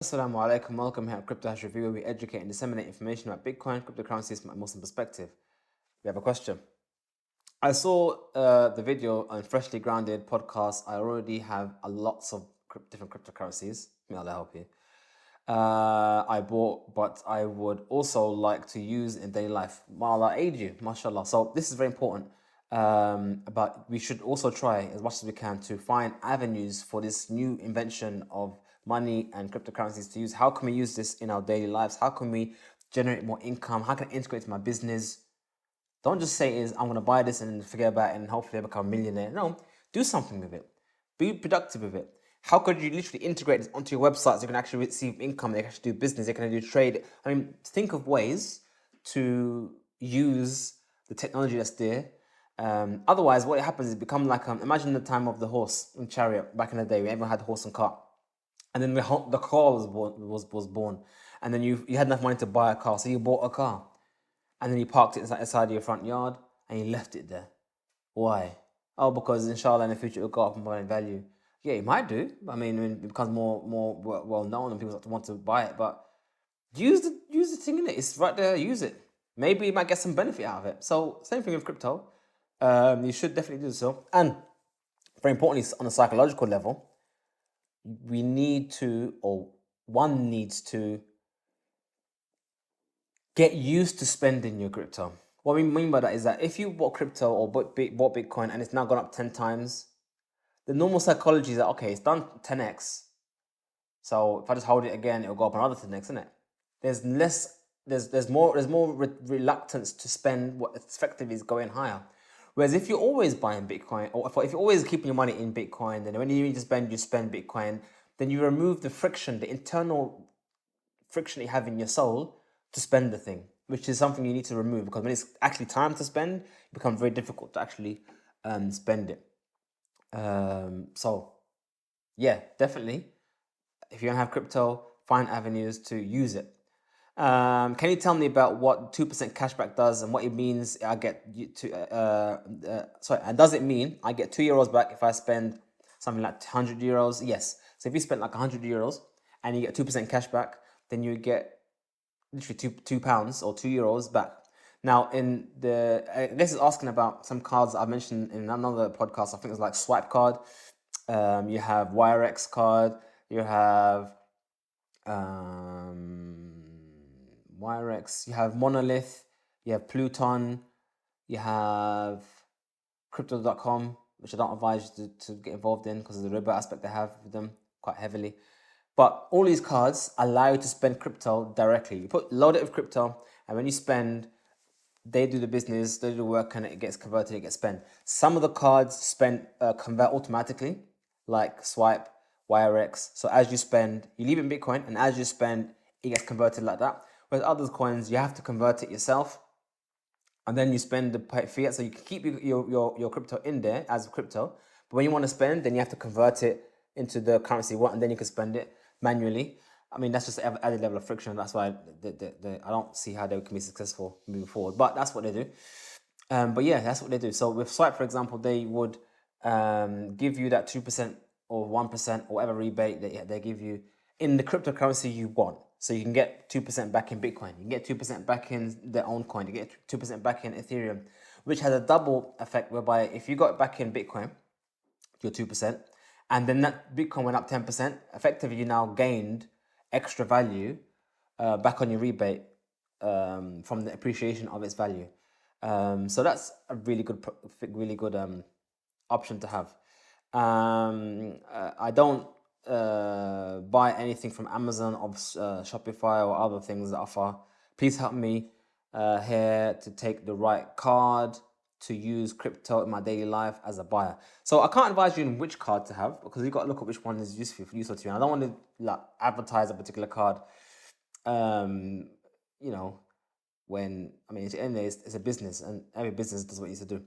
Assalamu alaikum, welcome here at Crypto Hash Review, where we educate and disseminate information about Bitcoin, cryptocurrencies from a Muslim perspective. We have a question. I saw the video on Freshly Grounded podcast. I already have lots of different cryptocurrencies. May Allah help you. I bought, but I would also like to use in daily life. May Allah aid you, mashallah. So this is very important. But we should also try as much as we can to find avenues for this new invention of money and cryptocurrencies to use. How can we use this in our daily lives? How can we generate more income? How can I integrate it to my business? Don't just say I'm going to buy this and forget about it and hopefully I become a millionaire. No, do something with it. Be productive with it. How could you literally integrate this onto your website so you can actually receive income, they can actually do business, they can do trade? I mean, think of ways to use the technology that's there. Otherwise, what happens is it become like, imagine the time of the horse and chariot back in the day, where everyone had horse and cart. And then the car was born. And then you had enough money to buy a car, so you bought a car. And then you parked it inside your front yard and you left it there. Why? Oh, because inshallah in the future it'll go up in value. Yeah, it might do. I mean, it becomes more well known and people want to buy it. But use the thing in it. It's right there. Use it. Maybe you might get some benefit out of it. So same thing with crypto. You should definitely do so. And very importantly, on a psychological level, we need to, or one needs to, get used to spending your crypto. What we mean by that is that if you bought crypto or bought Bitcoin and it's now gone up 10 times, the normal psychology is that, okay, it's done 10x. So if I just hold it again, it'll go up another 10x, isn't it? There's more reluctance to spend what effectively is going higher. Whereas if you're always buying Bitcoin, or if you're always keeping your money in Bitcoin, then when you need to spend, you spend Bitcoin, then you remove the friction, the internal friction you have in your soul to spend the thing, which is something you need to remove, because when it's actually time to spend, it becomes very difficult to actually spend it. So yeah, definitely, if you don't have crypto, find avenues to use it. Can you tell me about what 2% cashback does and what it means? I get and does it mean I get €2 back if I spend something like 100 euros? Yes. So if you spend like 100 euros and you get 2% cashback, then you get literally £2 or €2 back. Now, this is asking about some cards I mentioned in another podcast. I think it's like Swipe card. You have WireX card. You have WireX. You have Monolith. You have Pluton. You have Crypto.com, which I don't advise you to get involved in because of the riba aspect they have with them quite heavily. But all these cards allow you to spend crypto directly. You load it with crypto, and when you spend, they do the business, they do the work, and it gets converted, it gets spent. Some of the cards convert automatically, like Swipe, WireX. So as you spend, you leave it in Bitcoin, and as you spend, it gets converted like that. Whereas other coins, you have to convert it yourself, and then you spend the fiat. So you can keep your crypto in there as crypto, but when you want to spend, then you have to convert it into the currency you want, and then you can spend it manually. I mean, that's just an added level of friction. That's why I don't see how they can be successful moving forward. But that's what they do. But yeah, that's what they do. So with Swipe, for example, they would give you that 2% or 1% or whatever rebate that they give you in the cryptocurrency you want. So you can get 2% back in Bitcoin. You can get 2% back in their own coin. You get 2% back in Ethereum, which has a double effect whereby if you got back in Bitcoin, your 2%, and then that Bitcoin went up 10%, effectively you now gained extra value back on your rebate from the appreciation of its value. So that's a really good option to have. I don't buy anything from Amazon or Shopify or other things that offer. Please help me here to take the right card to use crypto in my daily life as a buyer. So I can't advise you in which card to have, because you've got to look at which one is useful to you. And I don't want to like advertise a particular card. When at the end of the day, it's a business, and every business does what it needs to do.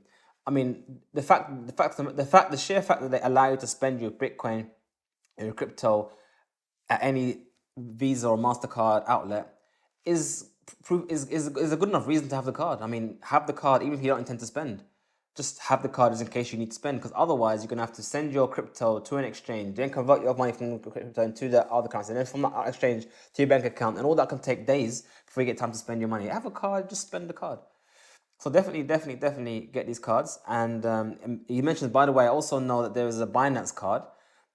I mean, the sheer fact that they allow you to spend your Bitcoin and your crypto at any Visa or MasterCard outlet is a good enough reason to have the card. I mean, have the card even if you don't intend to spend. just have the card just in case you need to spend, because otherwise you're going to have to send your crypto to an exchange, then convert your money from crypto into the other currency, and then from that exchange to your bank account, and all that can take days before you get time to spend your money. Have a card, just spend the card. So definitely get these cards. And you mentioned, by the way, I also know that there is a Binance card,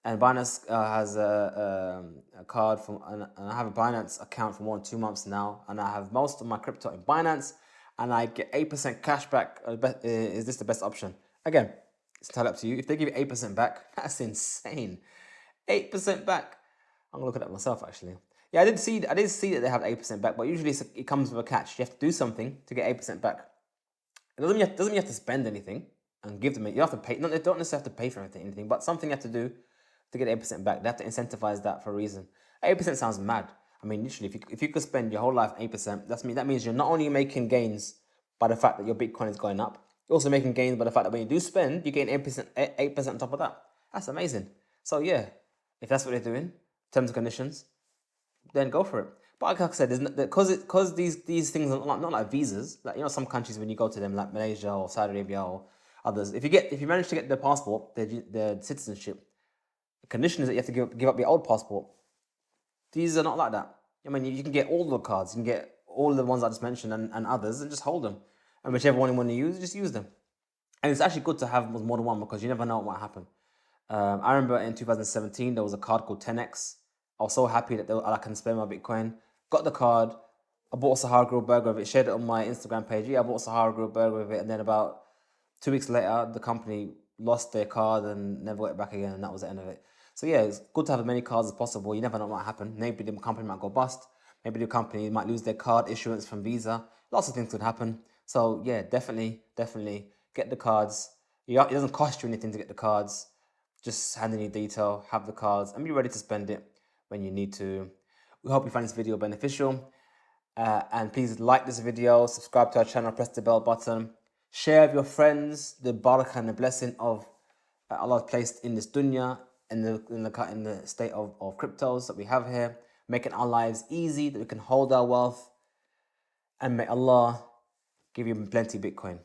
and Binance has a card from, and I have a Binance account for more than 2 months now, and I have most of my crypto in Binance, and I get 8% cash back. Is this the best option? Again, it's entirely up to you. If they give you 8% back, that's insane. 8% back. I'm gonna look at that myself actually. Yeah, I did see that they have 8% back, but usually it comes with a catch. You have to do something to get 8% back. It doesn't mean you have to spend anything and give them it. You have to pay. No, they don't necessarily have to pay for anything, but something you have to do to get 8% back. They have to incentivize that for a reason. 8% sounds mad. I mean, literally, if you could spend your whole life 8%, that means you're not only making gains by the fact that your Bitcoin is going up, you're also making gains by the fact that when you do spend, you gain 8% on top of that. That's amazing. So yeah, if that's what they're doing, terms and conditions, then go for it. But like I said, because these things are not like visas. Like, you know, some countries when you go to them, like Malaysia or Saudi Arabia or others, if you manage to get the passport, the citizenship, the condition is that you have to give up your old passport. These are not like that. I mean, you can get all the cards, you can get all the ones I just mentioned and others, and just hold them. And whichever one you want to use, just use them. And it's actually good to have more than one, because you never know what might happen. I remember in 2017 there was a card called 10x. I was so happy that I can spend my Bitcoin. Got the card. I bought a Sahara Grilled burger with it. Shared it on my Instagram page. Yeah, I bought a Sahara Grilled burger with it, and then about 2 weeks later, the company lost their card and never got it back again, and that was the end of it. So yeah, it's good to have as many cards as possible. You never know what might happen. Maybe the company might go bust. Maybe the company might lose their card issuance from Visa. Lots of things could happen. So yeah, definitely get the cards. It doesn't cost you anything to get the cards. Just hand in your detail, have the cards, and be ready to spend it when you need to. We hope you find this video beneficial. And please like this video, subscribe to our channel, press the bell button, share with your friends the barakah and the blessing of Allah placed in this dunya, in the state of cryptos that we have here, making our lives easy, that we can hold our wealth, and may Allah give you plenty Bitcoin.